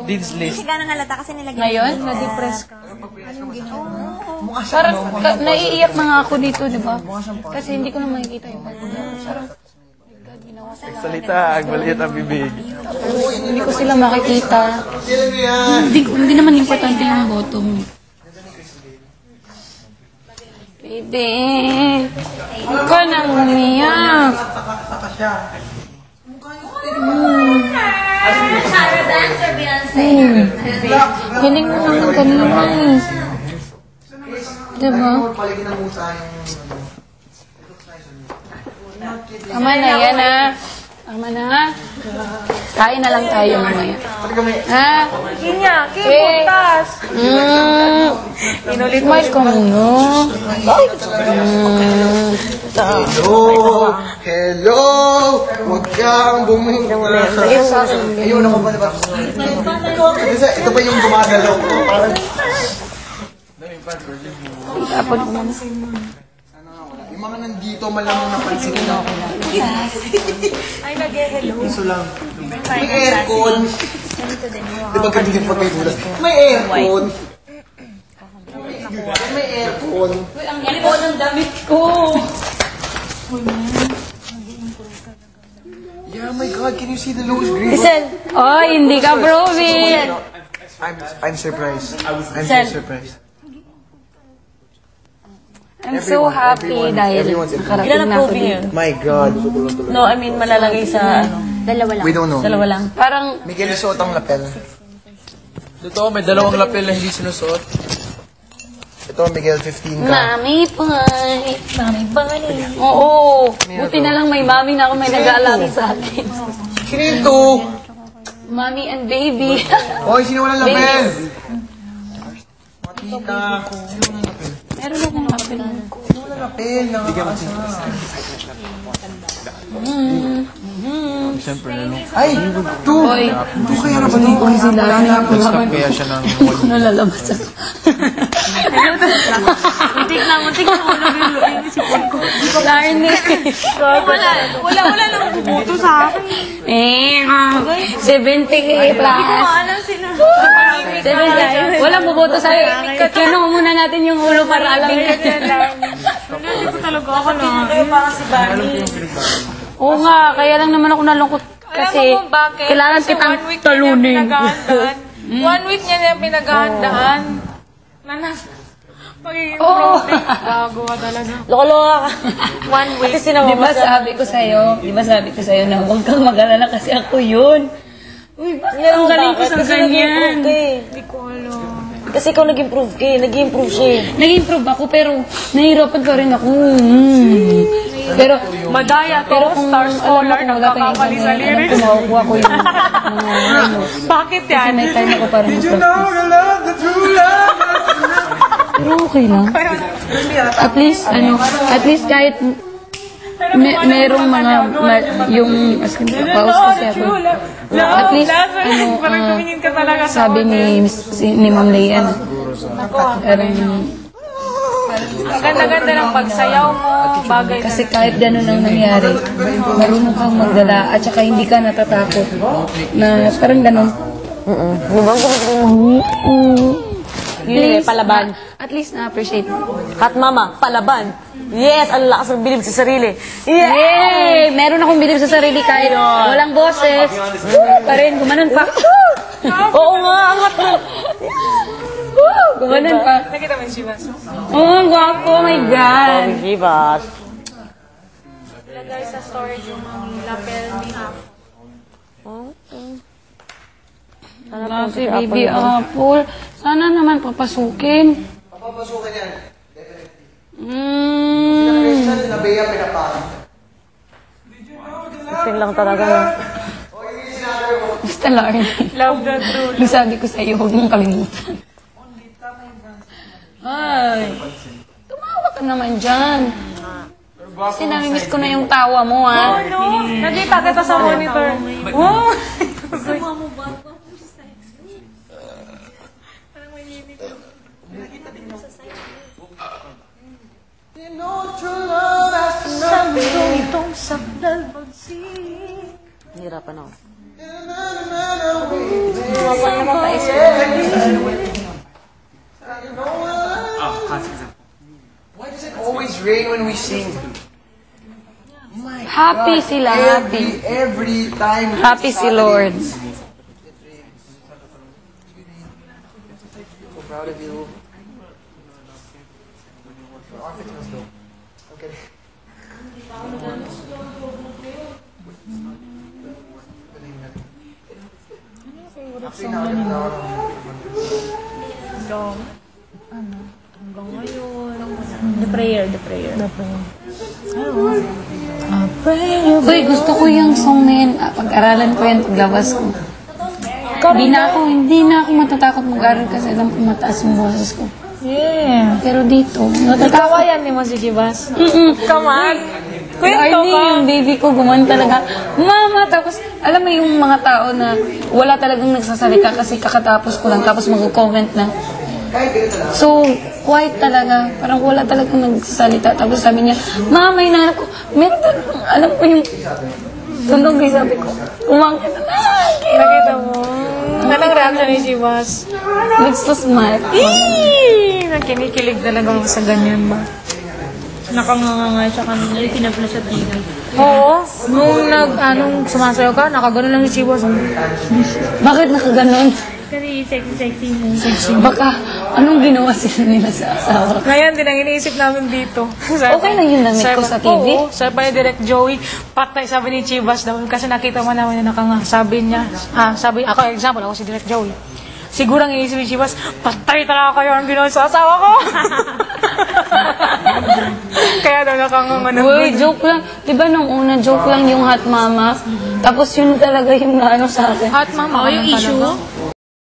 Dean's list. Kasi gano'ng halata kasi nilagyan. Ngayon, na-depress ka. Parang naiiyak na nga ako dito, di ba? Kasi hindi ko na makikita yung parang, Salita, ang maliit ang bibig. hindi ko sila makikita. Hindi naman importante yung bottom. Baby, huwag ka nang umiyak. Sarah dance or Beyonce? Hiling mo naman kanina eh. Diba? Tama na yan ah. Tama na. Kain na lang tayo mamaya. Ha? Kinya, kipuntas. Inulit mo ko muna. Hello! Huwag kang bumili. Ayun ako ba, diba? Ito ba yung gumagalaw ko? Tapon ko muna. Yung mga nandito malamang napansin ko. Ay, nag-hello. Iso lang. May aircon. Di ba ganyan pag may dulas? May aircon. May aircon. Ang ito ng damit ko. Yeah, my God, can you see the Louis green? Oh, hindi ka proven. I'm surprised. I'm so surprised. I'm so happy dahil nakarating na ako dito. My God. No, I mean, malalagay sa, Dalawa lang. We don't know. dalawa lang. Parang, Miguel suot ang lapel. Totoo, may dalawang lapel na hindi sinusuot. Ito, Miguel, 15 ka. Mami Pie. Mami, bangani. Oo. Buti na lang may mami na ako may nag-aalaga sa akin. Kinito! Mami and baby. Hoy, sino walang lapel? Matita. Sino walang lapel? Meron akong lapel. Sino walang lapel? Nakakaasa. Siyempre, ano. Ay! Ito! Hoy. Ito kaya na ba ito? Sila. Nag-stop kaya siya ng... Nalalabas ako. Muntik na ulog yung sipon ko. Narinig. Wala lang bubuto sa akin. 70K plus. Alam sila. 70K. Walang buboto sa'yo. Kinuha muna natin yung ulo para alam niya. Hindi ko talaga ako na. Parang si Bunny. Oo nga, kaya lang naman ako nalungkot. Kasi, Alam mo kung bakit? kailangan Kasi kitang 1 week talunin. niya pinaghahandaan. 1 week niya na pinaghahandaan. Magiging protein. Bago ka talaga. Loko-loka ka. 1 week. Kasi Di ba sabi ko sa'yo na huwag kang mag-alala kasi ako yun. Uy, ang galing ko sa ganyan. Hindi ko alam. Kasi ikaw nag-improve ka eh. Nag-improve siya eh. Nag-improve ako pero nahihirapan pa rin ako. Pero, Madaya to, star scholar, nagkakamali sa lyrics. Kumakuha ko yung Bakit kasi yan? may time ako para mag-practice. Pero okay lang. At least kahit merong mga yung pause kasi ako. At least tumingin ka talaga sa sabi ni Ma'am Leanne. Ganda-ganda ng pagsayaw mo, bagay Kasi kahit gano'n ang nangyari, marunong kang magdala at saka hindi ka natatakot na parang gano'n. Please, palaban. At least na-appreciate mo. Kat mama, palaban. Yes, ang lakas ng bilib sa sarili. Yeah! Yay! Meron akong bilib sa sarili kahit walang boses. Pa rin, gumanon pa. Oo nga, angat mo. Gumanon pa. Nakita mo yung Shivas? Oo, ang gwapo. Oh my God. Gibas. Lagay sa storage yung lapel ni Half. Sana si Baby Apple. Sana naman papasukin. Papapasukin yan. Definitely. Ito lang talaga. Basta Larry. Love the truth. Yung sabi ko sa iyo, huwag mong kalimutan. Ay, tumawa ka naman dyan. Kasi namimiss ko na yung tawa mo, ha? No, nakita kita sa monitor. Wow! Hirapan ako. Why does it always rain when we sing? Happy sila, happy. Every time. Happy si Lord. So proud of you. Okay. The prayer. Uy, gusto ko yung song na yun. Pag-aralan ko yan, paglabas ko. Hindi na ako matatakot mag-aral kasi alam ko mataas yung boses ko. Yeah. Pero dito, natatakot. Kawayan ni mo si Chivas. Come on. Kwento ka. Yung baby ko, guman talaga. Mama, tapos, alam mo yung mga tao na wala talagang nagsasalita kasi kakatapos ko lang, tapos mag-comment na. So, quiet talaga. Parang wala talagang nagsasalita. Tapos sabi niya, Mama, yung nanap ko, meron talagang, alam ko yung tunog eh, sabi ko, umangkit na. Nakita mo. Anong reaction ni Chivas? Looks so smart. Nakinikilig talaga ako sa ganyan ba? Nakanganga siya kanina. Pinapla siya TV. Oo. Nung sumasayaw ka, nakagano lang si Chivas. Bakit nakaganon? Kasi sexy mo. Baka, anong ginawa sila nila sa asawa? Ngayon din ang iniisip namin dito. Okay lang yung damit ko sa TV? Oo. Sabi pa ni Direct Joey, patay sabi ni Chivas daw. Kasi nakita mo namin na nakanga. Sabi niya, ako example, ako si Direct Joey. Siguro ang iniisip ni Chivas, patay talaga kayo ang ginawa sa asawa ko. Kaya daw nakanganga na. Uy, joke lang. Diba nung una, joke lang yung hot mama? Tapos yun talaga yung naano sa akin. Hot mama, yung issue?